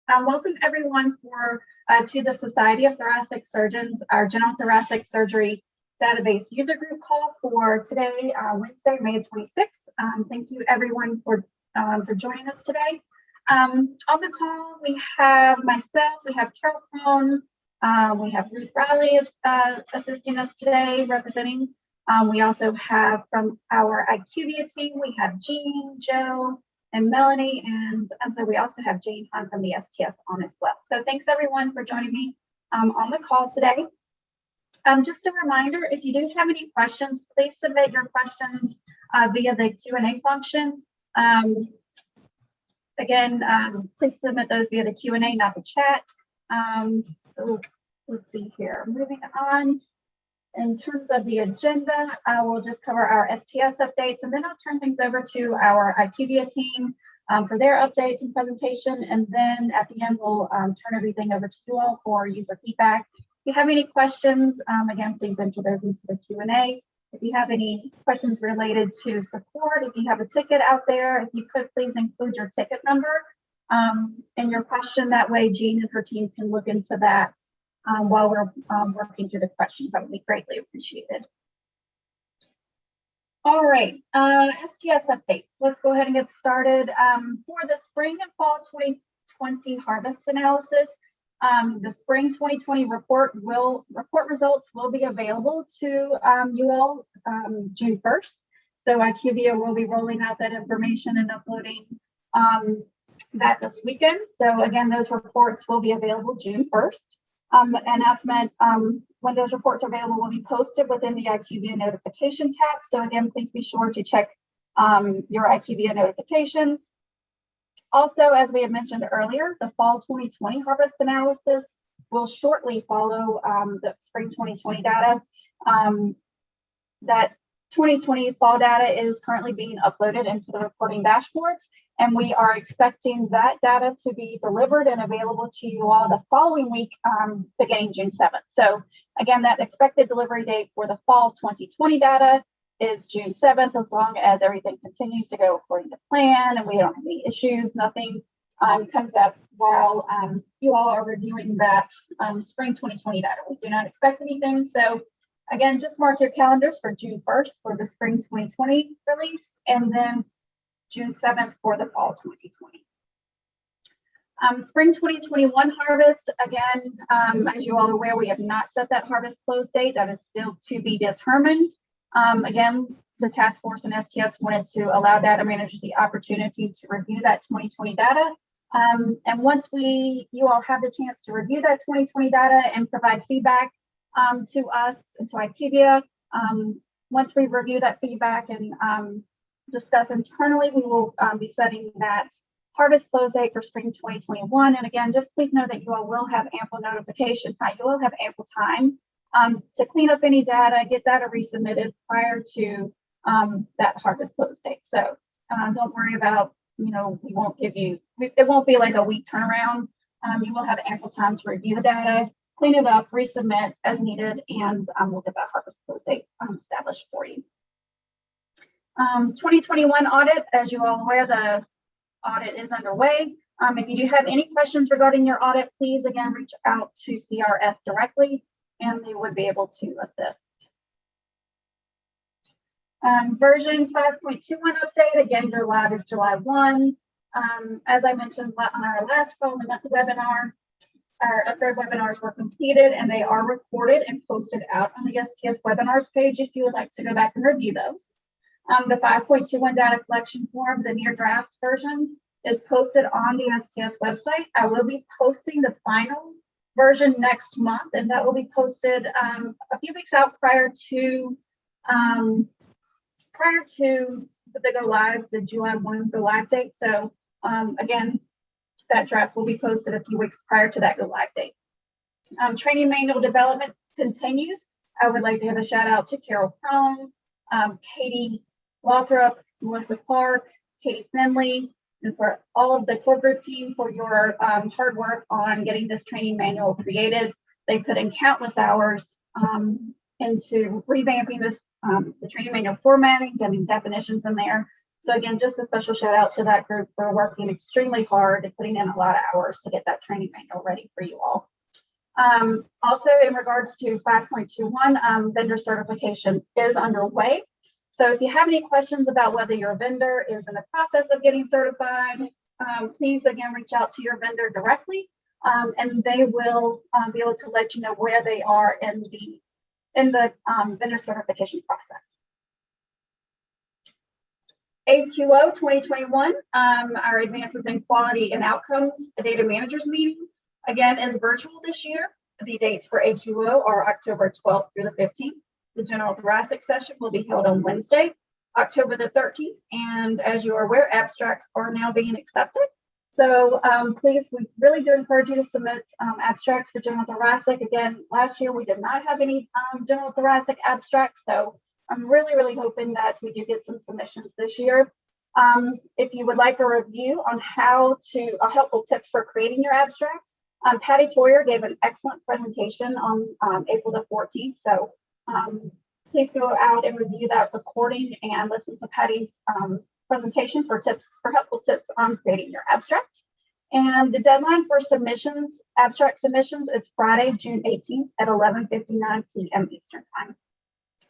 Welcome everyone to the Society of Thoracic Surgeons, our General Thoracic Surgery Database User Group call for today, Wednesday, May 26th. Thank you everyone for joining us today. On the call, we have myself, we have Carol Crone, we have Ruth Riley assisting us today, representing. We also have from our IQVIA team, we have Jean, Joe, and Melanie, and so we also have Jane Hunt from the STS on as well. So thanks everyone for joining me on the call today. Just a reminder, if you do have any questions, please submit your questions via the Q&A function. Again, please submit those via the Q&A, not the chat. So let's see here, moving on. In terms of the agenda, I will just cover our STS updates, and then I'll turn things over to our IQVIA team for their updates and presentation. And then at the end, we'll turn everything over to you all for user feedback. If you have any questions, again, please enter those into the Q&A. If you have any questions related to support, if you have a ticket out there, if you could please include your ticket number in your question. That way, Jean and her team can look into that while we're working through the questions. That would be greatly appreciated. All right, STS updates. Let's go ahead and get started. For the spring and fall 2020 harvest analysis, the spring 2020 report results will be available to you all June 1st. So IQVIA will be rolling out that information and uploading that this weekend. So again, those reports will be available June 1st. Announcement when those reports are available will be posted within the IQVIA notification tab. So again, please be sure to check your IQVIA notifications. Also, as we had mentioned earlier, the fall 2020 harvest analysis will shortly follow the spring 2020 data. That 2020 fall data is currently being uploaded into the reporting dashboards, and we are expecting that data to be delivered and available to you all the following week, beginning June 7th. So again, that expected delivery date for the fall 2020 data is June 7th, as long as everything continues to go according to plan and we don't have any issues, nothing comes up while you all are reviewing that spring 2020 data. We do not expect anything. So again, just mark your calendars for June 1st for the spring 2020 release, and then June 7th for the fall 2020. Spring 2021 harvest, again, as you all are aware, we have not set that harvest close date. That is still to be determined. Again, the task force and STS wanted to allow data managers the opportunity to review that 2020 data. And once you all have the chance to review that 2020 data and provide feedback to us and to IQVIA. Once we review that feedback and discuss internally, we will be setting that harvest close date for spring 2021. And again, just please know that you all will have ample notification time. You will have ample time to clean up any data, get data resubmitted prior to that harvest close date. So don't worry about, we won't give you, it won't be like a week turnaround. You will have ample time to review the data, clean it up, resubmit as needed, and we'll get that harvest close date established for you. 2021 audit, as you all are aware, the audit is underway. If you do have any questions regarding your audit, please again reach out to CRS directly, and they would be able to assist. Version 5.21 update, again, your live is July 1. As I mentioned on our last call, the webinar, our third webinars were completed and they are recorded and posted out on the STS webinars page if you would like to go back and review those. The 5.21 data collection form, the near draft version, is posted on the STS website. I will be posting the final version next month, and that will be posted a few weeks out prior to the go live, the July 1 go live date. So again, that draft will be posted a few weeks prior to that go live date. Training manual development continues. I would like to give a shout out to Carol Crone, Katie Lothrop, Melissa Clark, Katie Finley, and for all of the core group team for your hard work on getting this training manual created. They put in countless hours into revamping this, the training manual formatting, getting definitions in there. So again, just a special shout out to that group for working extremely hard and putting in a lot of hours to get that training manual ready for you all. Also, in regards to 5.21, vendor certification is underway. So if you have any questions about whether your vendor is in the process of getting certified, please again reach out to your vendor directly, and they will be able to let you know where they are in the vendor certification process. AQO 2021, our Advances in Quality and Outcomes Data Managers meeting, again, is virtual this year. The dates for AQO are October 12th through the 15th. The general thoracic session will be held on Wednesday, October the 13th. And as you are aware, abstracts are now being accepted. So please, we really do encourage you to submit abstracts for general thoracic. Again, last year we did not have any general thoracic abstracts. So I'm really, really hoping that we do get some submissions this year. If you would like a review on how to helpful tips for creating your abstract, Patty Toyer gave an excellent presentation on April the 14th. So please go out and review that recording and listen to Patty's presentation for helpful tips on creating your abstract. And the deadline for submissions, abstract submissions, is Friday, June 18th at 11:59 p.m. Eastern Time.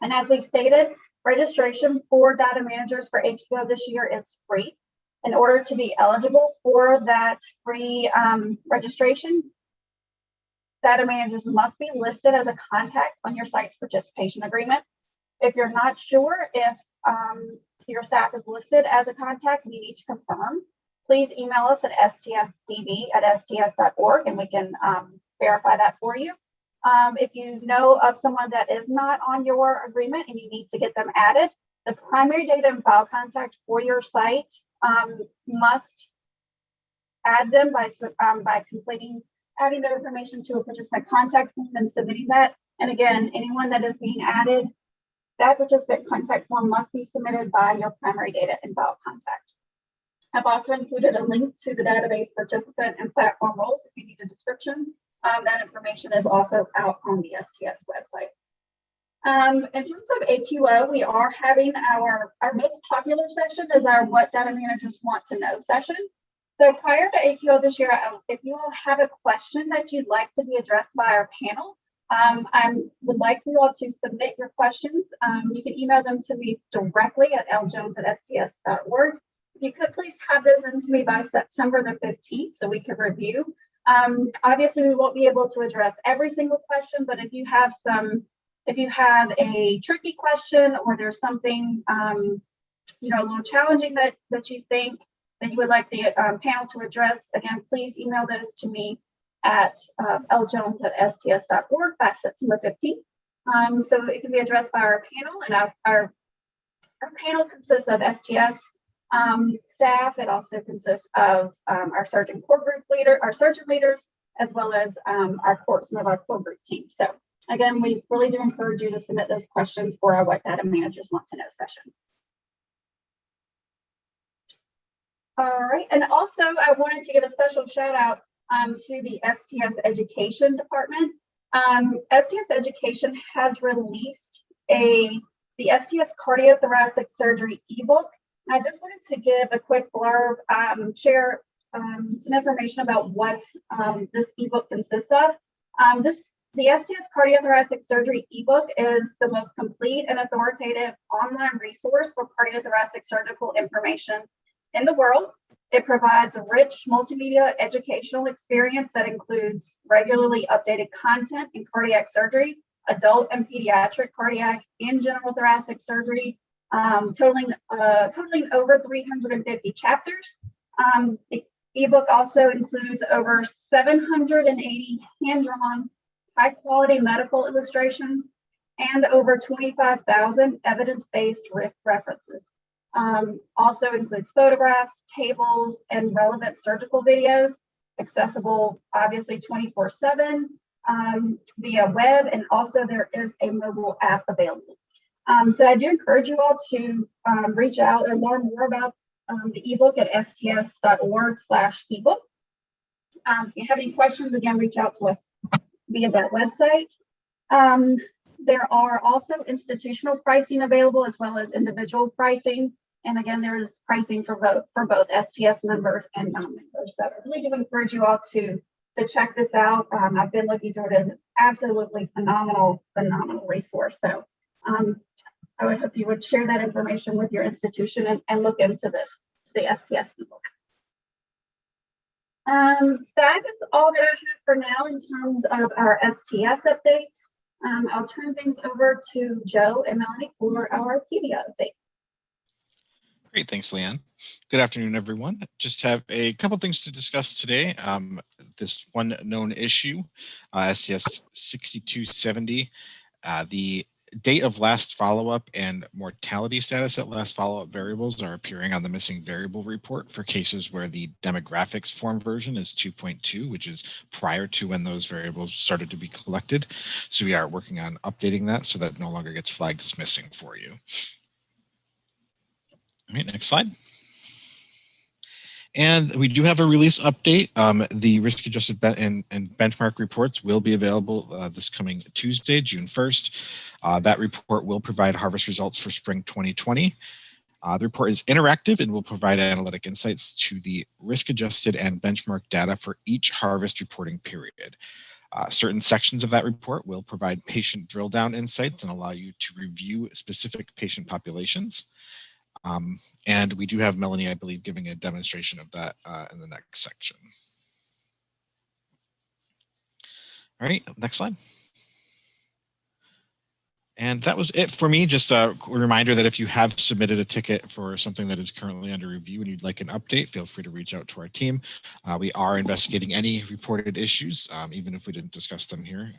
And as we've stated, registration for data managers for AQO this year is free. In order to be eligible for that free registration, data managers must be listed as a contact on your site's participation agreement. If you're not sure if your staff is listed as a contact and you need to confirm, please email us at stsdb@sts.org and we can verify that for you. If you know of someone that is not on your agreement and you need to get them added, the primary data and file contact for your site must add them by adding their information to a participant contact form and submitting that. And again, anyone that is being added, that participant contact form must be submitted by your primary data and file contact. I've also included a link to the database participant and platform roles if you need a description. That information is also out on the STS website. In terms of AQO, we are having our most popular session is our What Data Managers Want to Know session. So prior to AQO this year, if you all have a question that you'd like to be addressed by our panel, I would like you all to submit your questions. You can email them to me directly at ljones@sts.org. If you could please have those into me by September the 15th so we can review. Obviously, we won't be able to address every single question, but if you have a tricky question or there's something, a little challenging that you think that you would like the panel to address, again, please email those to me at ljones@sts.org by September 15th. So it can be addressed by our panel, and our panel consists of STS staff. It also consists of our surgeon core group leader, our surgeon leaders, as well as some of our core group team. So again, we really do encourage you to submit those questions for our What Data Managers Want to Know session. All right, and also I wanted to give a special shout out to the STS Education Department. STS Education has released the STS Cardiothoracic Surgery ebook. I just wanted to give a quick blurb, share some information about what this ebook consists of. The STS Cardiothoracic Surgery ebook is the most complete and authoritative online resource for cardiothoracic surgical information in the world. It provides a rich multimedia educational experience that includes regularly updated content in cardiac surgery, adult and pediatric cardiac and general thoracic surgery, totaling over 350 chapters. The ebook also includes over 780 hand-drawn, high-quality medical illustrations and over 25,000 evidence-based references. Also includes photographs, tables, and relevant surgical videos, accessible obviously 24/7 via web, and also there is a mobile app available. So I do encourage you all to reach out and learn more about the ebook at sts.org/ebook. If you have any questions, again, reach out to us via that website. There are also institutional pricing available as well as individual pricing. And again, there is pricing for both STS members and non-members. So I really do encourage you all to check this out. I've been looking through it as an absolutely phenomenal resource. So I would hope you would share that information with your institution and look into this, the STS book. That is all that I have for now in terms of our STS updates. I'll turn things over to Joe and Melanie for our IQVIA update. Great, thanks, Leanne. Good afternoon, everyone. Just have a couple things to discuss today. This one known issue, STS 6270, the date of last follow-up and mortality status at last follow-up variables are appearing on the missing variable report for cases where the demographics form version is 2.2, which is prior to when those variables started to be collected. So we are working on updating that so that no longer gets flagged as missing for you. All right, next slide. And we do have a release update. The risk-adjusted and benchmark reports will be available this coming Tuesday, June 1st. That report will provide harvest results for spring 2020. The report is interactive and will provide analytic insights to the risk-adjusted and benchmark data for each harvest reporting period. Certain sections of that report will provide patient drill down insights and allow you to review specific patient populations. And we do have Melanie, I believe, giving a demonstration of that in the next section. All right, next slide. And that was it for me. Just a reminder that if you have submitted a ticket for something that is currently under review and you'd like an update, feel free to reach out to our team. We are investigating any reported issues, even if we didn't discuss them here.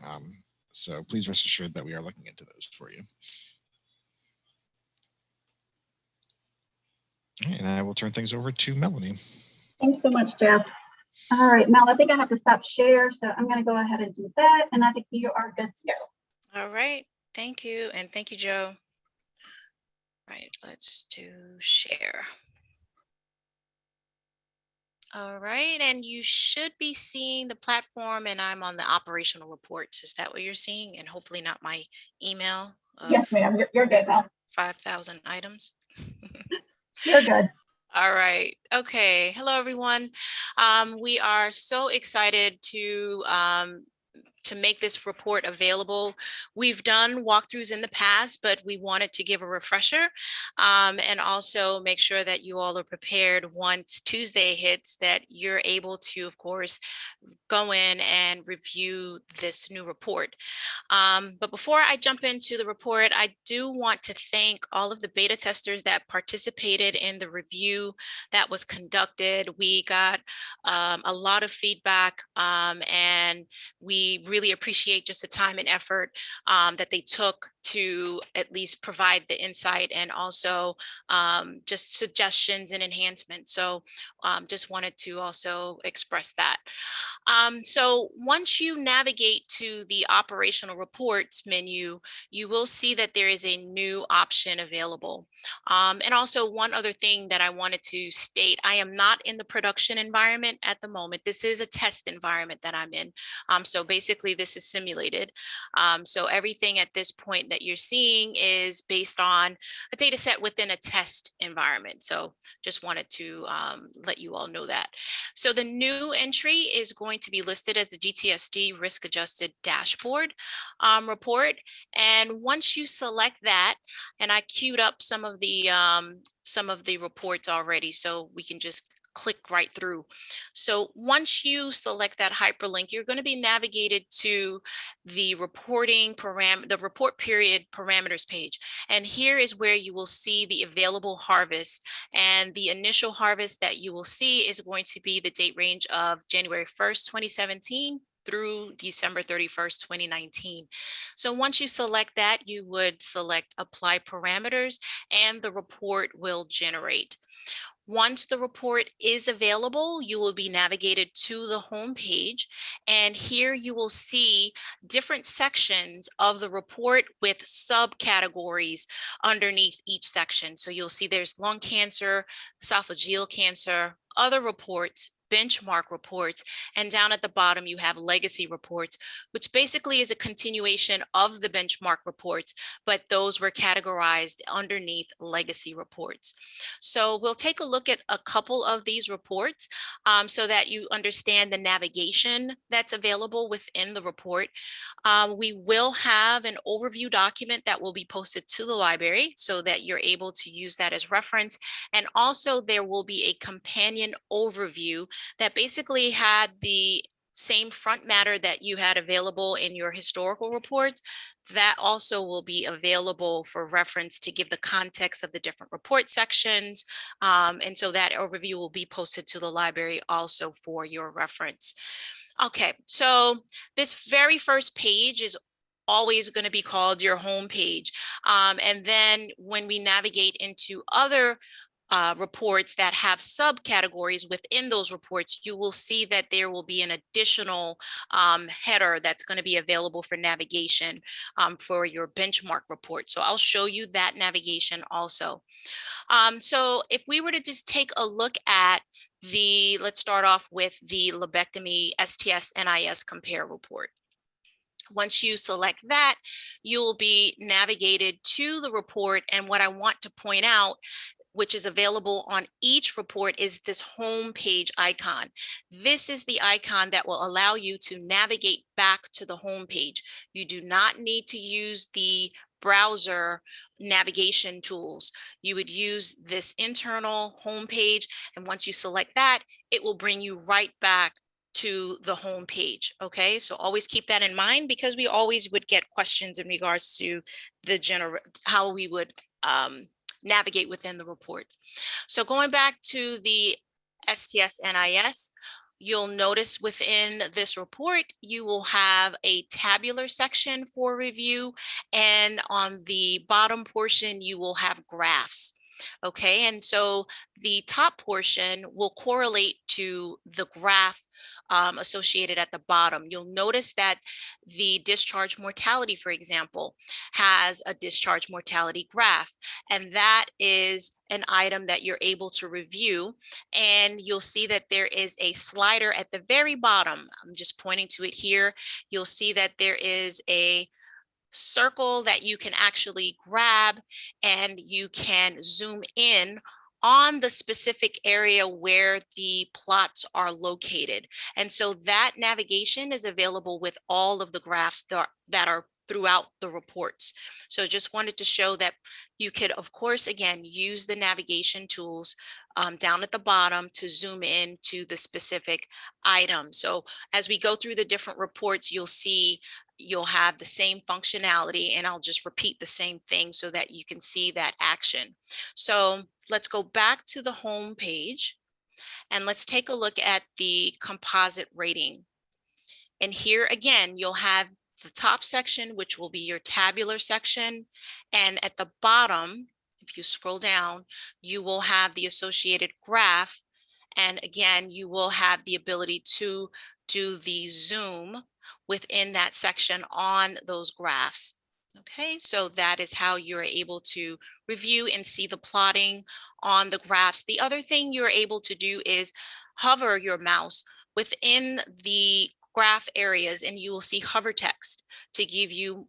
So please rest assured that we are looking into those for you. All right, and I will turn things over to Melanie. Thanks so much, Jeff. All right, Mel, I think I have to stop share, so I'm going to go ahead and do that, and I think you are good to go. All right, thank you, and thank you, Joe. All right, let's do share. All right, and you should be seeing the platform, and I'm on the operational reports. Is that what you're seeing? And hopefully not my email. Yes, ma'am, you're good, Mel. 5,000 items. You're good. All right. Okay. Hello, everyone. We are so excited to make this report available. We've done walkthroughs in the past, but we wanted to give a refresher and also make sure that you all are prepared once Tuesday hits, that you're able to, of course, go in and review this new report. But before I jump into the report, I do want to thank all of the beta testers that participated in the review that was conducted. We got a lot of feedback and we really appreciate just the time and effort that they took to at least provide the insight and also just suggestions and enhancements. So just wanted to also express that. So once you navigate to the operational reports menu, you will see that there is a new option available. And also one other thing that I wanted to state, I am not in the production environment at the moment. This is a test environment that I'm in. So basically this is simulated. So everything at this point that you're seeing is based on a data set within a test environment. So just wanted to let you all know that. So the new entry is going to be listed as the GTSD risk adjusted dashboard report. And once you select that, and I queued up some of the reports already, so we can just click right through. So once you select that hyperlink, you're going to be navigated to the report period parameters page. And here is where you will see the available harvest. And the initial harvest that you will see is going to be the date range of January 1st, 2017 through December 31st, 2019. So once you select that, you would select apply parameters and the report will generate. Once the report is available, you will be navigated to the home page, and here you will see different sections of the report with subcategories underneath each section. So you'll see there's lung cancer, esophageal cancer, other reports, benchmark reports, and down at the bottom you have legacy reports, which basically is a continuation of the benchmark reports, but those were categorized underneath legacy reports. So we'll take a look at a couple of these reports so that you understand the navigation that's available within the report. We will have an overview document that will be posted to the library so that you're able to use that as reference. And also there will be a companion overview that basically had the same front matter that you had available in your historical reports. That also will be available for reference to give the context of the different report sections. And so that overview will be posted to the library also for your reference. Okay, so this very first page is always going to be called your home page. And then when we navigate into other reports that have subcategories within those reports, you will see that there will be an additional header that's going to be available for navigation for your benchmark report. So I'll show you that navigation also. So if we were to just take a look at let's start off with the lobectomy STS-NIS compare report. Once you select that, you'll be navigated to the report. And what I want to point out, which is available on each report, is this home page icon. This is the icon that will allow you to navigate back to the home page. You do not need to use the browser navigation tools. You would use this internal home page, and once you select that, it will bring you right back to the home page. Okay, so always keep that in mind, because we always would get questions in regards to the how we would navigate within the reports. So going back to the STS-NIS, you'll notice within this report, you will have a tabular section for review, and on the bottom portion, you will have graphs. Okay, and so the top portion will correlate to the graph associated at the bottom. You'll notice that the discharge mortality, for example, has a discharge mortality graph, and that is an item that you're able to review. And you'll see that there is a slider at the very bottom. I'm just pointing to it here. You'll see that there is a circle that you can actually grab, and you can zoom in on the specific area where the plots are located. And so that navigation is available with all of the graphs that are throughout the reports. So just wanted to show that you could, of course, again, use the navigation tools down at the bottom to zoom in to the specific item. So as we go through the different reports, you'll see you'll have the same functionality, and I'll just repeat the same thing so that you can see that action. So let's go back to the home page, and let's take a look at the composite rating. And here again, you'll have the top section, which will be your tabular section. And at the bottom, if you scroll down, you will have the associated graph. And again, you will have the ability to do the zoom within that section on those graphs. Okay, so that is how you're able to review and see the plotting on the graphs. The other thing you're able to do is hover your mouse within the graph areas, and you will see hover text to give you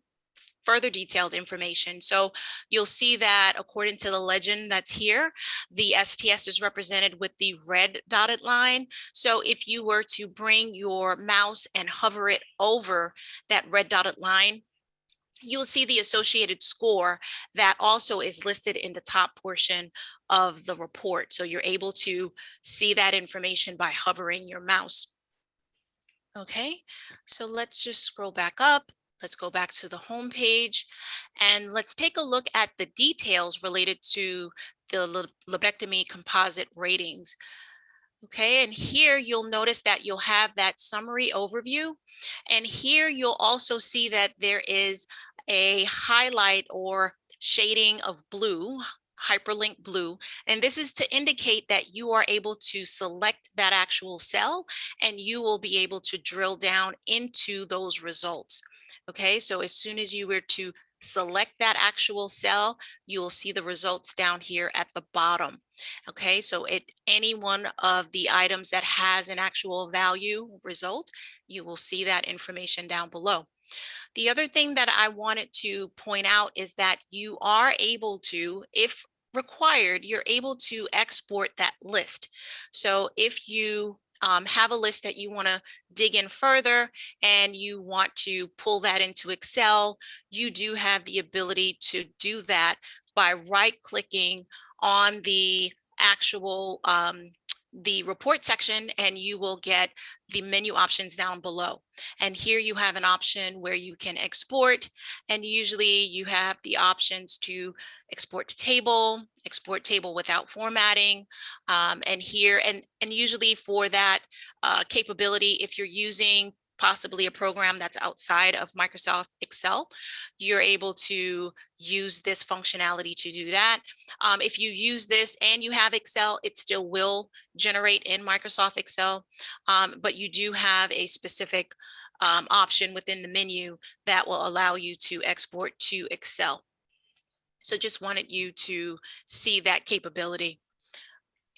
further detailed information. So you'll see that according to the legend that's here, the STS is represented with the red dotted line. So if you were to bring your mouse and hover it over that red dotted line, you'll see the associated score that also is listed in the top portion of the report. So you're able to see that information by hovering your mouse. Okay, so let's just scroll back up. Let's go back to the home page, and let's take a look at the details related to the lobectomy composite ratings. Okay, and here you'll notice that you'll have that summary overview. And here you'll also see that there is a highlight or shading of blue, hyperlink blue. And this is to indicate that you are able to select that actual cell, and you will be able to drill down into those results. Okay, so as soon as you were to select that actual cell, you will see the results down here at the bottom. Okay, so any one of the items that has an actual value result, you will see that information down below. The other thing that I wanted to point out is that you are able to, if required, you're able to export that list. So if you have a list that you want to dig in further and you want to pull that into Excel, you do have the ability to do that by right-clicking on the actual the report section, and you will get the menu options down below. And here you have an option where you can export, and usually you have the options to export to table, export table without formatting, and here, and usually for that capability, if you're using possibly a program that's outside of Microsoft Excel, you're able to use this functionality to do that. If you use this and you have Excel, it still will generate in Microsoft Excel, but you do have a specific option within the menu that will allow you to export to Excel. So just wanted you to see that capability.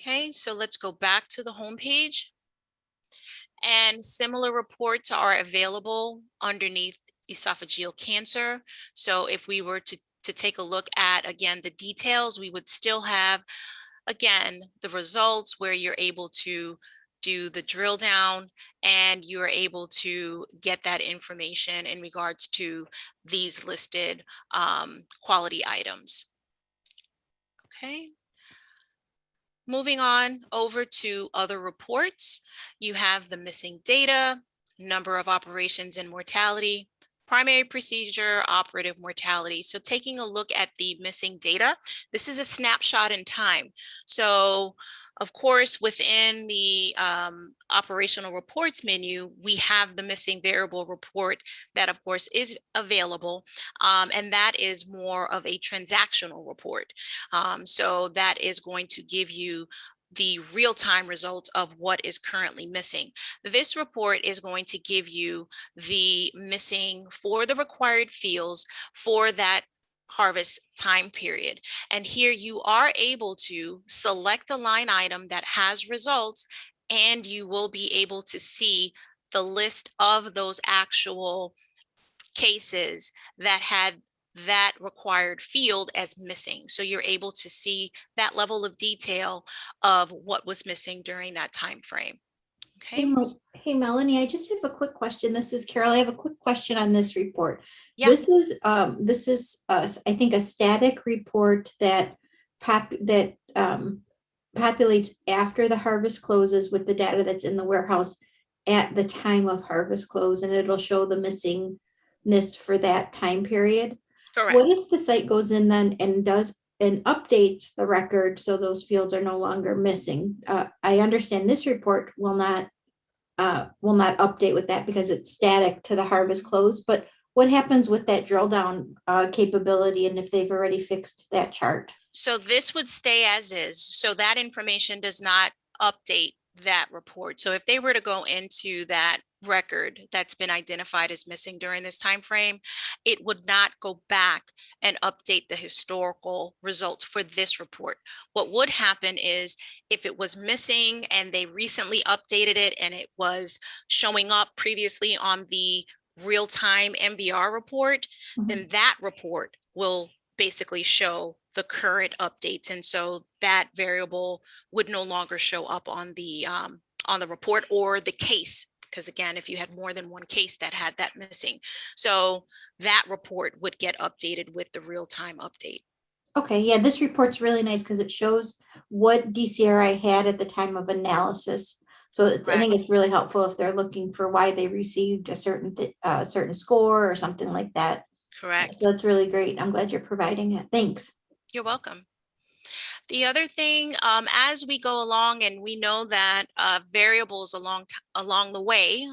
Okay, so let's go back to the home page. And similar reports are available underneath esophageal cancer. So if we were to take a look at, again, the details, we would still have, again, the results where you're able to do the drill down and you're able to get that information in regards to these listed quality items. Okay. Moving on over to other reports, you have the missing data, number of operations and mortality, primary procedure, operative mortality. So taking a look at the missing data, this is a snapshot in time. So of course, within the operational reports menu, we have the missing variable report that of course is available. And that is more of a transactional report. So that is going to give you the real-time results of what is currently missing. This report is going to give you the missing for the required fields for that harvest time period. And here you are able to select a line item that has results, and you will be able to see the list of those actual cases that had that required field as missing. So you're able to see that level of detail of what was missing during that time frame. Okay. Hey, Melanie, I just have a quick question. This is Carol. I have a quick question on this report. Yeah. This is I think a static report that populates after the harvest closes with the data that's in the warehouse at the time of harvest close, and it'll show the missingness for that time period. Correct. What if the site goes in then and updates the record so those fields are no longer missing? I understand this report will not update with that because it's static to the harvest close, but what happens with that drill down capability, and if they've already fixed that chart? So this would stay as is. So that information does not update that report. So if they were to go into that record that's been identified as missing during this time frame, it would not go back and update the historical results for this report. What would happen is if it was missing and they recently updated it and it was showing up previously on the real-time MVR report, then that report will basically show the current updates, and so that variable would no longer show up on the report or the case, because again, if you had more than one case that had that missing, so that report would get updated with the real-time update. Okay, yeah, this report's really nice because it shows what DCRI had at the time of analysis. So I think it's really helpful if they're looking for why they received a certain score or something like that. Correct. So that's really great. I'm glad you're providing it. Thanks. You're welcome. The other thing, as we go along, and we know that variables along the way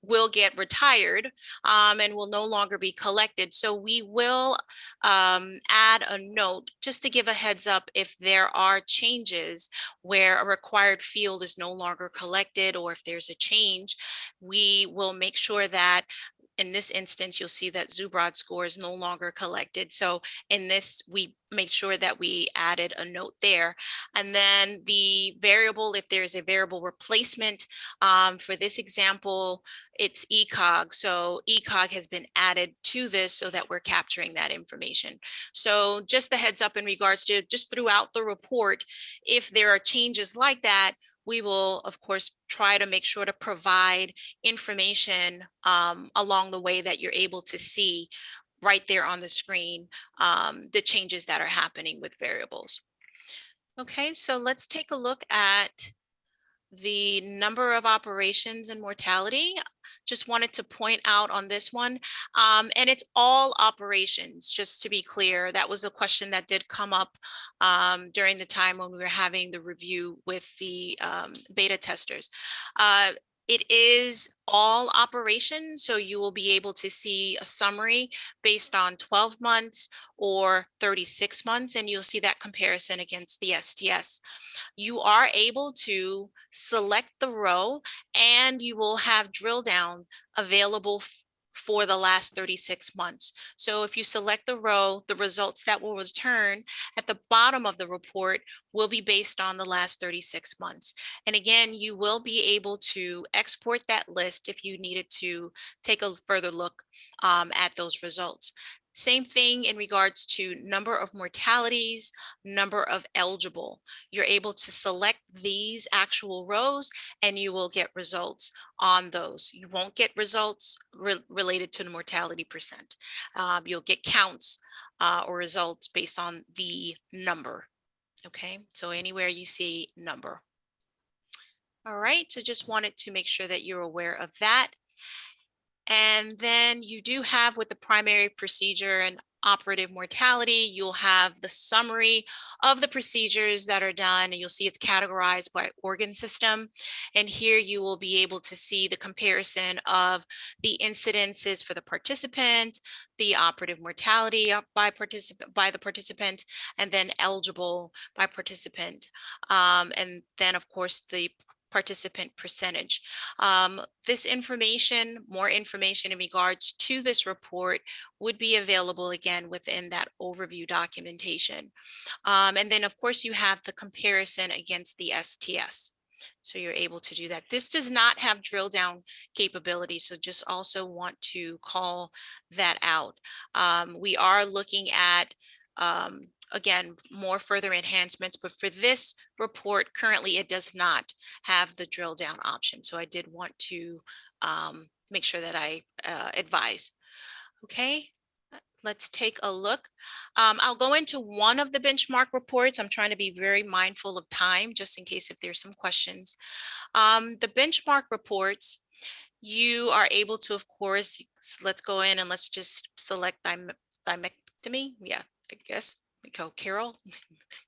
will get retired and will no longer be collected. So we will add a note just to give a heads up if there are changes where a required field is no longer collected, or if there's a change, we will make sure that in this instance, you'll see that Zubrod score is no longer collected. So in this, we make sure that we added a note there. And then the variable, if there's a variable replacement, for this example, it's ECOG. So ECOG has been added to this so that we're capturing that information. So just a heads up in regards to just throughout the report, if there are changes like that, we will, of course, try to make sure to provide information along the way that you're able to see right there on the screen, the changes that are happening with variables. Okay, so let's take a look at the number of operations and mortality. Just wanted to point out on this one, and it's all operations, just to be clear. That was a question that did come up during the time when we were having the review with the beta testers. It is all operations, so you will be able to see a summary based on 12 months or 36 months, and you'll see that comparison against the STS. You are able to select the row and you will have drill down available for the last 36 months. So if you select the row, the results that will return at the bottom of the report will be based on the last 36 months. And again, you will be able to export that list if you needed to take a further look at those results. Same thing in regards to number of mortalities, number of eligible. You're able to select these actual rows and you will get results on those. You won't get results related to the mortality percent. You'll get counts or results based on the number. Okay, so anywhere you see number. All right, so just wanted to make sure that you're aware of that. And then you do have with the primary procedure and operative mortality, you'll have the summary of the procedures that are done, and you'll see it's categorized by organ system. And here you will be able to see the comparison of the incidences for the participant, the operative mortality by the participant, and then eligible by participant. And then of course the participant percentage. This information, more information in regards to this report would be available again within that overview documentation. And then of course you have the comparison against the STS. So you're able to do that. This does not have drill down capability. So just also want to call that out. We are looking at again, more further enhancements, but for this report, currently it does not have the drill down option. So I did want to make sure that I advise. Okay, let's take a look. I'll go into one of the benchmark reports. I'm trying to be very mindful of time, just in case if there's some questions. The benchmark reports, you are able to, of course, let's go in and let's just select thymectomy. Yeah, I guess. Go, Carol,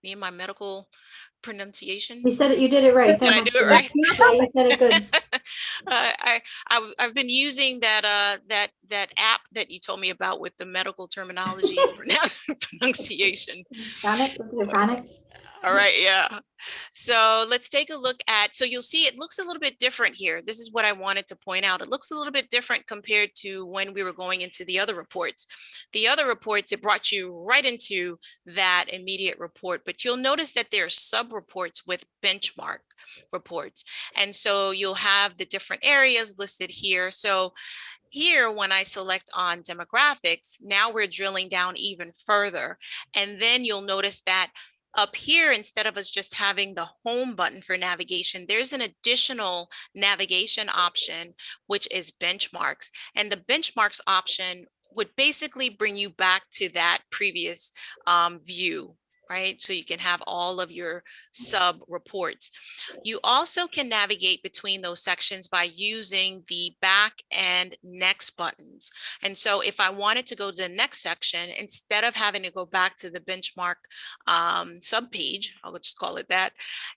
me and my medical pronunciation. You said it, you did it right. Did I do it right? Yeah, you said it good. I've been using that that app that you told me about with the medical terminology pronunciation. Phonics with your phonics. All right, yeah. So let's take a look at, so you'll see it looks a little bit different here. This is what I wanted to point out. It looks a little bit different compared to when we were going into the other reports. The other reports, it brought you right into that immediate report, but you'll notice that there are sub-reports with benchmark reports. And so you'll have the different areas listed here. So here, when I select on demographics, now we're drilling down even further. And then you'll notice that up here, instead of us just having the home button for navigation, there's an additional navigation option, which is benchmarks. And the benchmarks option would basically bring you back to that previous view, right? So you can have all of your sub reports. You also can navigate between those sections by using the back and next buttons. And so if I wanted to go to the next section, instead of having to go back to the benchmark subpage, I'll just call it that,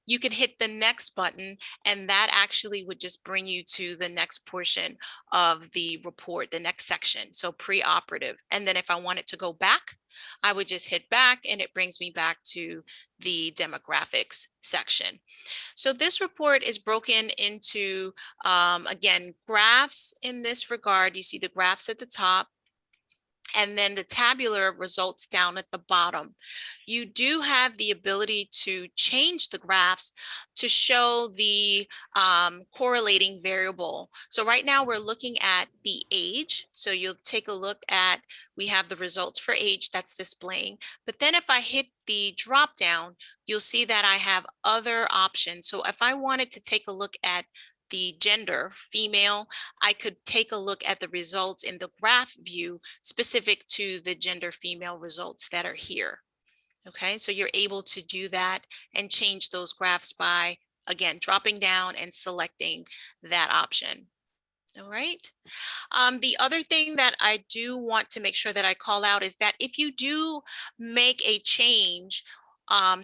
you can hit the next button and that actually would just bring you to the next portion of the report, the next section. So pre-operative. And then if I wanted to go back, I would just hit back and it brings me back to the demographics section. So this report is broken into, again, graphs in this regard. You see the graphs at the top, and then the tabular results down at the bottom. You do have the ability to change the graphs to show the correlating variable. So right now we're looking at the age. So you'll take a look at, we have the results for age that's displaying. But then if I hit the drop down, you'll see that I have other options. So if I wanted to take a look at the gender, female, I could take a look at the results in the graph view specific to the gender female results that are here. Okay, so you're able to do that and change those graphs by, again, dropping down and selecting that option. All right. The other thing that I do want to make sure that I call out is that if you do make a change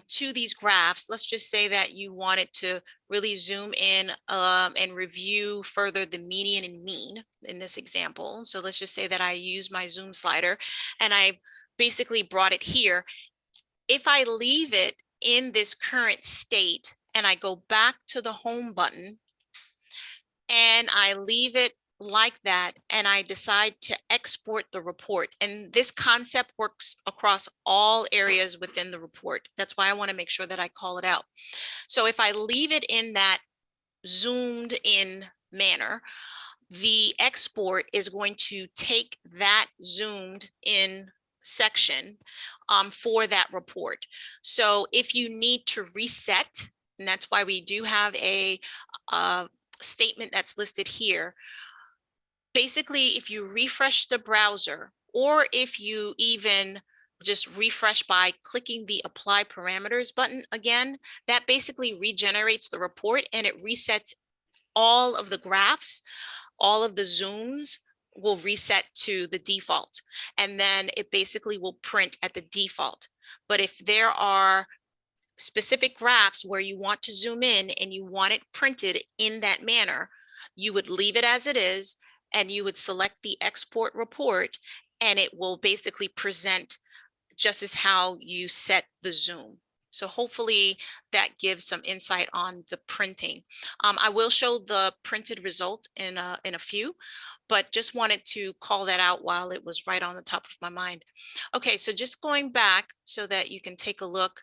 to these graphs, let's just say that you wanted to really zoom in and review further the median and mean in this example. So let's just say that I use my zoom slider and I basically brought it here. If I leave it in this current state and I go back to the home button and I leave it like that, and I decide to export the report. And this concept works across all areas within the report. That's why I want to make sure that I call it out. So if I leave it in that zoomed in manner, the export is going to take that zoomed in section for that report. So if you need to reset, and that's why we do have a statement that's listed here. Basically, if you refresh the browser, or if you even just refresh by clicking the apply parameters button again, that basically regenerates the report and it resets all of the graphs, all of the zooms will reset to the default. And then it basically will print at the default. But if there are specific graphs where you want to zoom in and you want it printed in that manner, you would leave it as it is and you would select the export report and it will basically present just as how you set the zoom. So hopefully that gives some insight on the printing. I will show the printed result in a few, but just wanted to call that out while it was right on the top of my mind. Okay, so just going back so that you can take a look.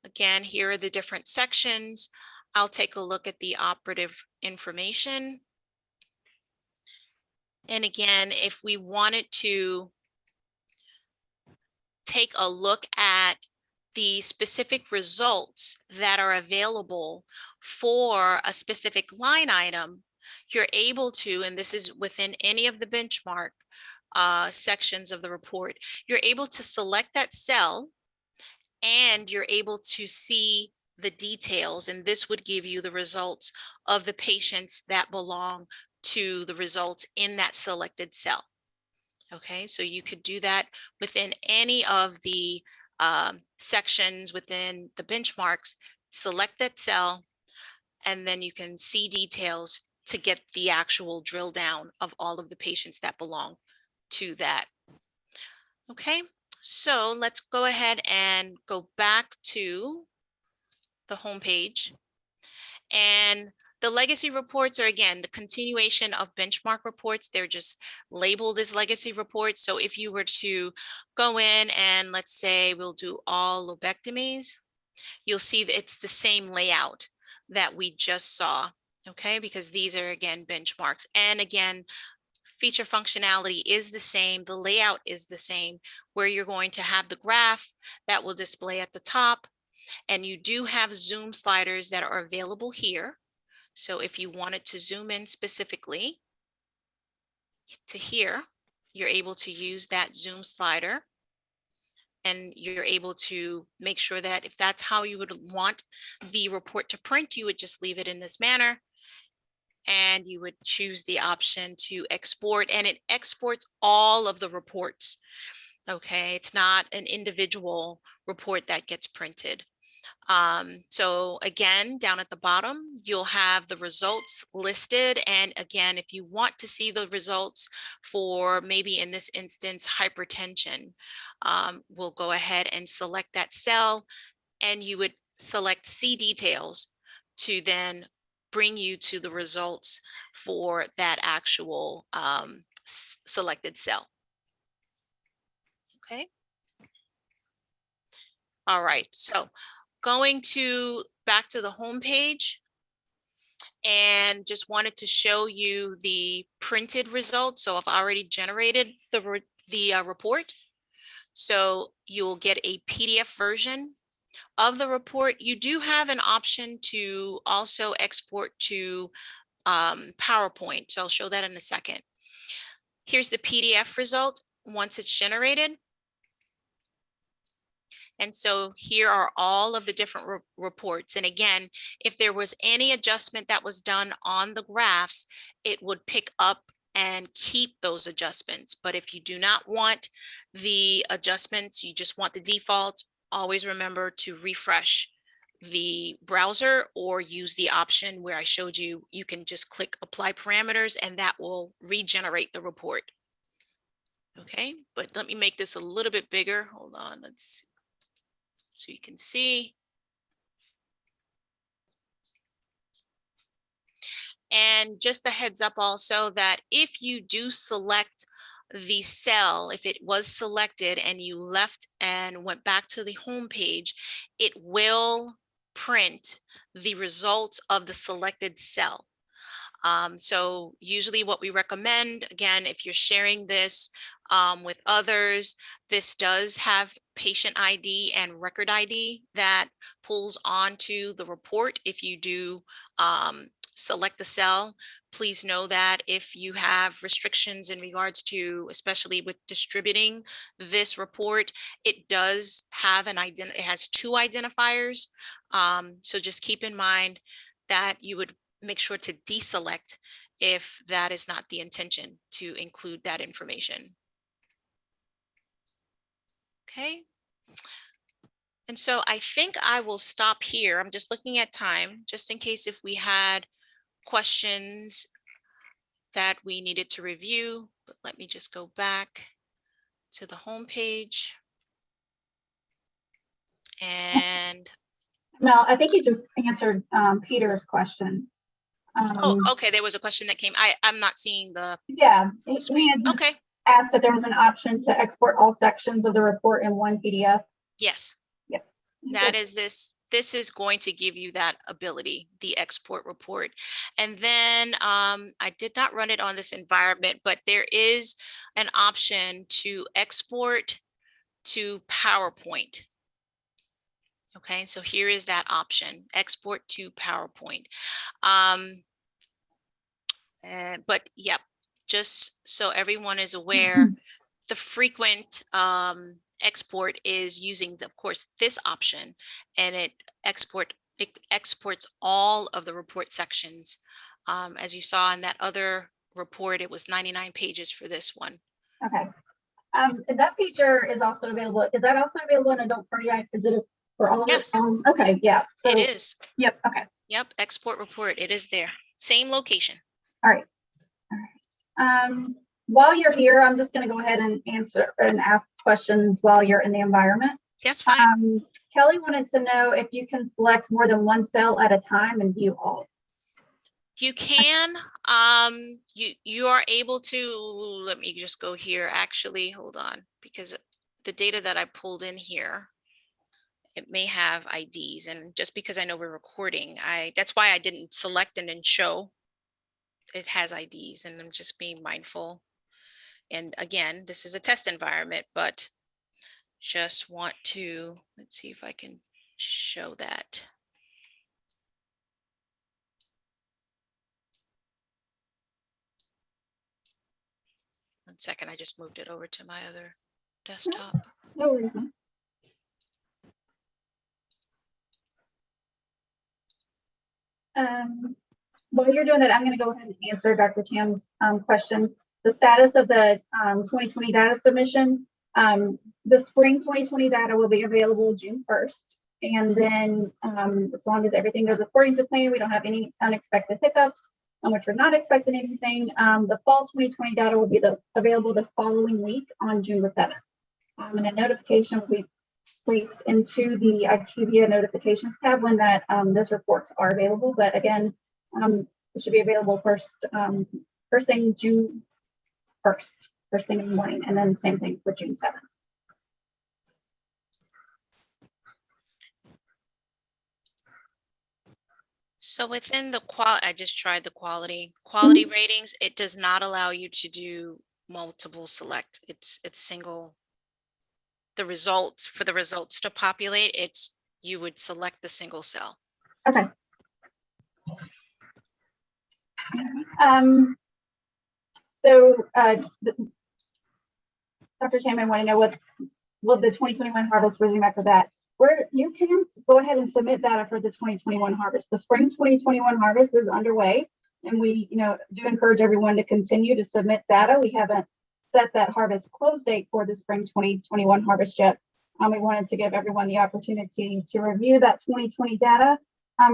Again, here are the different sections. I'll take a look at the operative information. And again, if we wanted to take a look at the specific results that are available for a specific line item, you're able to, and this is within any of the benchmark sections of the report, you're able to select that cell and you're able to see the details, and this would give you the results of the patients that belong to the results in that selected cell. Okay, so you could do that within any of the sections within the benchmarks, select that cell, and then you can see details to get the actual drill down of all of the patients that belong to that. Okay, so let's go ahead and go back to the home page. And the legacy reports are, again, the continuation of benchmark reports. They're just labeled as legacy reports. So if you were to go in and let's say we'll do all lobectomies, you'll see that it's the same layout that we just saw, okay? Because these are, again, benchmarks. And again, feature functionality is the same. The layout is the same, where you're going to have the graph that will display at the top. And you do have zoom sliders that are available here. So if you wanted to zoom in specifically to here, you're able to use that zoom slider. And you're able to make sure that if that's how you would want the report to print, you would just leave it in this manner. And you would choose the option to export, and it exports all of the reports. Okay, it's not an individual report that gets printed. So again, down at the bottom, you'll have the results listed. And again, if you want to see the results for maybe in this instance, hypertension, we'll go ahead and select that cell, and you would select see details to then bring you to the results for that actual selected cell. Okay. All right, so going back to the home page, and just wanted to show you the printed results. So I've already generated the report. So you'll get a PDF version of the report. You do have an option to also export to PowerPoint. So I'll show that in a second. Here's the PDF result once it's generated. And so here are all of the different reports. And again, if there was any adjustment that was done on the graphs, it would pick up and keep those adjustments. But if you do not want the adjustments, you just want the default, always remember to refresh the browser or use the option where I showed you, you can just click apply parameters and that will regenerate the report. Okay, but let me make this a little bit bigger. Hold on, let's see. So you can see. And just a heads up also that if you do select the cell, if it was selected and you left and went back to the home page, it will print the results of the selected cell. So usually what we recommend, again, if you're sharing this with others, this does have patient ID and record ID that pulls onto the report. If you do select the cell, please know that if you have restrictions in regards to, especially with distributing this report, it does have it has 2 identifiers. So just keep in mind that you would make sure to deselect if that is not the intention to include that information. Okay. And so I think I will stop here. I'm just looking at time, just in case if we had questions that we needed to review. But let me just go back to the home page. And Mel, I think you just answered Peter's question. oh, okay, there was a question that came. I'm not seeing the Yeah, screen. Okay. Asked if there was an option to export all sections of the report in one PDF. Yes. Yep. That is this. This is going to give you that ability, the export report. And then I did not run it on this environment, but there is an option to export to PowerPoint. Okay, so here is that option, export to PowerPoint. But yep, just so everyone is aware, the frequent export is using, of course, this option, and it exports all of the report sections. As you saw in that other report, it was 99 pages for this one. Okay. And that feature is also available. Is that also available in Adult Cardiac? Is it for all? Yes. Okay. Yeah. So, it is. Yep. Okay. Yep. Export report. It is there. Same location. All right. All right. While you're here, I'm just going to go ahead and answer and ask questions while you're in the environment. That's fine. Kelly wanted to know if you can select more than one cell at a time and view all. You can. You are able to. Let me just go here. Actually, hold on, because the data that I pulled in here, it may have IDs, and just because I know we're recording, that's why I didn't select and then show. It has IDs, and I'm just being mindful. And again, this is a test environment, but just want to, let's see if I can show that. One second, I just moved it over to my other desktop. No worries. While you're doing that, I'm going to go ahead and answer Dr. Tam's question. The status of the 2020 data submission. The spring 2020 data will be available June 1st, And then as long as everything goes according to plan, we don't have any unexpected hiccups, on which we're not expecting anything, the fall 2020 data will be available the following week on June the 7th. And a notification will be placed into the IQVIA notifications tab when that those reports are available. But again, it should be available first thing June 1st, first thing in the morning, and then same thing for June 7th. So within the I just tried the quality ratings. It does not allow you to do multiple select. It's single. The results for the results to populate, you would select the single cell. Okay. So Dr. Chairman, want to know what will the 2021 harvest resume after that? Where you can go ahead and submit data for the 2021 harvest. The spring 2021 harvest is underway, and we, do encourage everyone to continue to submit data. We haven't set that harvest close date for the spring 2021 harvest yet. We wanted to give everyone the opportunity to review that 2020 data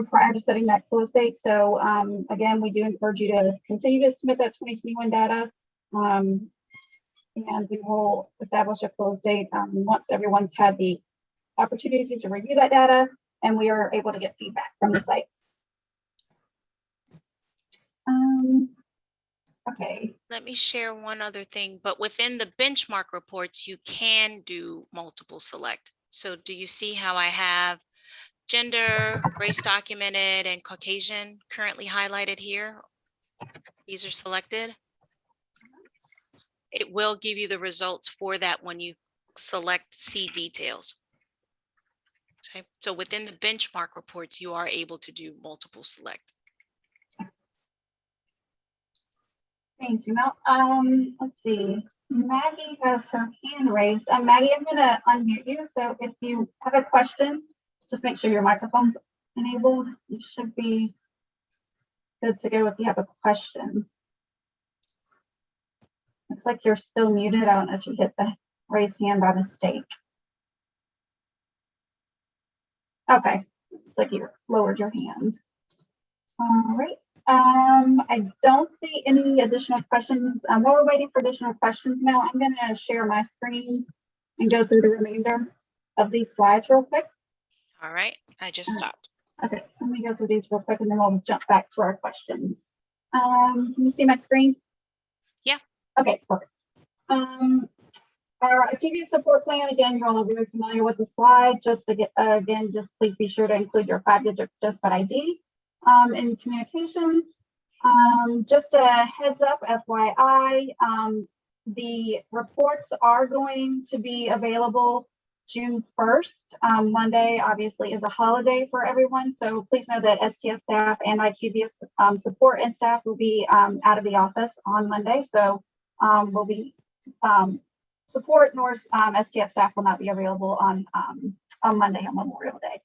prior to setting that close date. So again, we do encourage you to continue to submit that 2021 data. And we will establish a close date once everyone's had the opportunity to review that data and we are able to get feedback from the sites. Okay. Let me share one other thing, but within the benchmark reports, you can do multiple select. So do you see how I have gender, race documented, and Caucasian currently highlighted here? These are selected. It will give you the results for that when you select see details. Okay, so within the benchmark reports, you are able to do multiple select. Thank you, Mel. Let's see. Maggie has her hand raised. Maggie, I'm going to unmute you. So if you have a question, just make sure your microphone's enabled. You should be good to go if you have a question. Looks like you're still muted. I don't know if you hit the raise hand by mistake. Okay, it's like you lowered your hand. All right. I don't see any additional questions. While we're waiting for additional questions now, I'm going to share my screen and go through the remainder of these slides real quick. All right, I just stopped. Okay, let me go through these real quick and then we'll jump back to our questions. Can you see my screen? Yeah. Okay, perfect. Our IQVIA support plan, again, you're all very familiar with the slide. Just to get, again, just please be sure to include your 5-digit JustBud ID in communications. Just a heads up, FYI, the reports are going to be available June 1st. Monday, obviously, is a holiday for everyone. So please know that STS staff and IQVIA support and staff will be out of the office on Monday. So we'll be support nor STS staff will not be available on Monday on Memorial Day.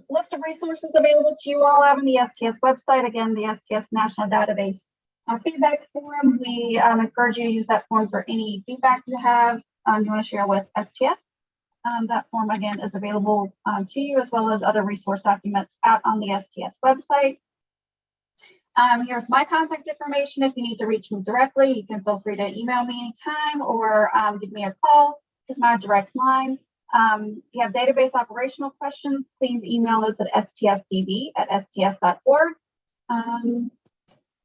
List of resources available to you all out on the STS website. Again, the STS National Database feedback form. We encourage you to use that form for any feedback you have you want to share with STS. That form, again, is available to you as well as other resource documents out on the STS website. Here's my contact information. If you need to reach me directly, you can feel free to email me anytime or give me a call. Just my direct line. If you have database operational questions, please email us at stsdb@sts.org.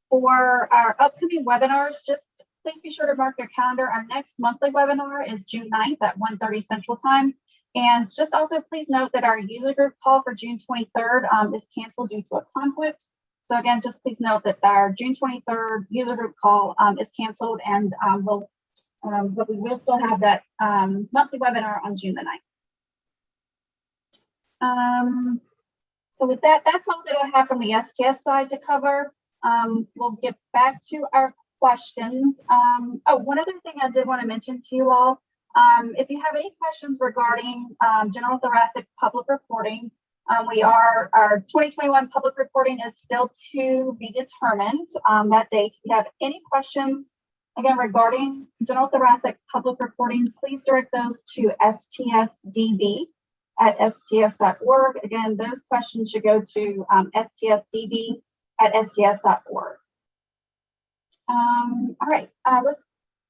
For our upcoming webinars, just please be sure to mark your calendar. Our next monthly webinar is June 9th at 1:30 Central Time. And just also please note that our user group call for June 23rd is canceled due to a conflict. So again, just please note that our June 23rd user group call is canceled, and but we will still have that monthly webinar on June the 9th. So with that, that's all that I have from the STS side to cover. We'll get back to our questions. Oh, one other thing I did want to mention to you all, if you have any questions regarding general thoracic public reporting, our 2021 public reporting is still to be determined that date. If you have any questions, again, regarding general thoracic public reporting, please direct those to stsdb sts.org. Again, those questions should go to stsdb@sts.org. All right, let's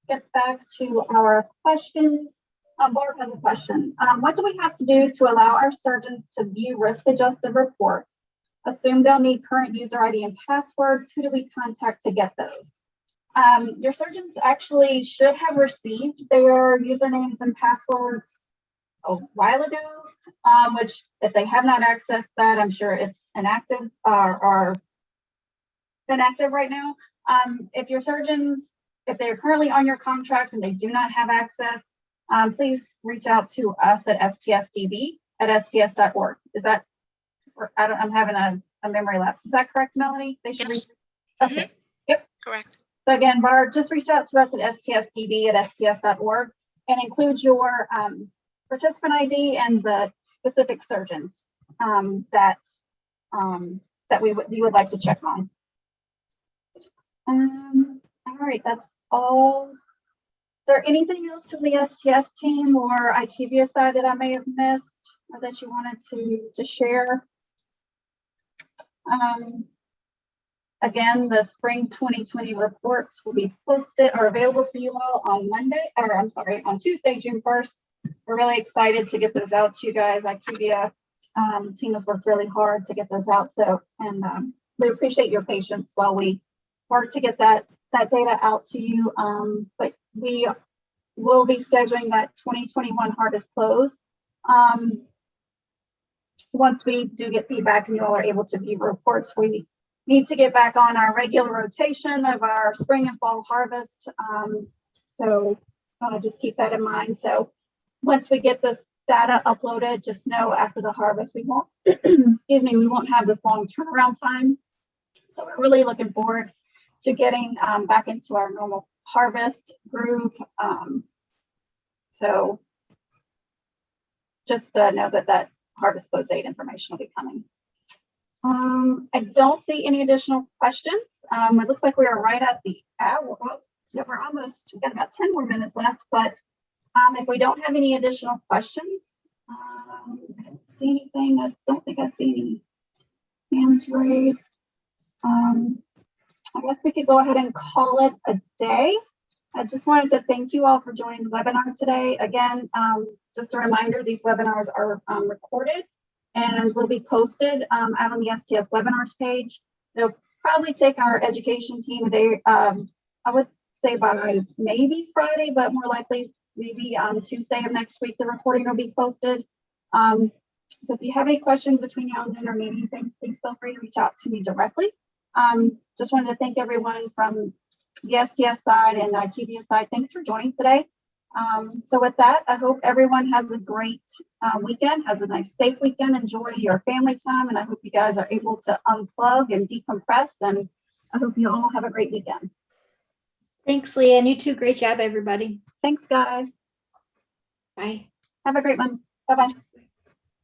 get back to our questions. Barb has a question. What do we have to do to allow our surgeons to view risk-adjusted reports? Assume they'll need current user ID and passwords. Who do we contact to get those? Your surgeons actually should have received their usernames and passwords a while ago, which if they have not accessed that, I'm sure it's inactive or inactive right now. If your surgeons, if they're currently on your contract and they do not have access, please reach out to us at stsdb@sts.org. Is that, I'm having a memory lapse. Is that correct, Melanie? They should Yes. okay. Yep. Correct. So again, Barb, just reach out to us at stsdb@sts.org and include your participant ID and the specific surgeons that you would like to check on. All right, that's all. Is there anything else from the STS team or IQVIA side that I may have missed or that you wanted to share? Again, the spring 2020 reports will be posted or available for you all on on Tuesday, June 1st. We're really excited to get those out to you guys. IQVIA team has worked really hard to get those out. So, and we appreciate your patience while we work to get that data out to you. But we will be scheduling that 2021 harvest close once we do get feedback and you all are able to view reports. We need to get back on our regular rotation of our spring and fall harvest. So just keep that in mind. So once we get this data uploaded, just know after the harvest, we won't, excuse me, we won't have this long turnaround time. So we're really looking forward to getting back into our normal harvest groove. So just know that harvest close date information will be coming. I don't see any additional questions. It looks like we are right at the hour. Well, yeah, we've got about 10 more minutes left, but if we don't have any additional questions, I don't see anything. I don't think I see any hands raised. I guess we could go ahead and call it a day. I just wanted to thank you all for joining the webinar today. Again, just a reminder, these webinars are recorded and will be posted out on the STS webinars page. It'll probably take our education team a day, I would say by maybe Friday, but more likely maybe Tuesday of next week, the recording will be posted. So if you have any questions between now and then or maybe anything, please feel free to reach out to me directly. Just wanted to thank everyone from the STS side and IQVIA side. Thanks for joining today. So with that, I hope everyone has a great weekend, has a nice, safe weekend. Enjoy your family time, and I hope you guys are able to unplug and decompress, and I hope you all have a great weekend. Thanks, Leah, and you too. Great job, everybody. Thanks, guys. Bye. Have a great one. Bye-bye.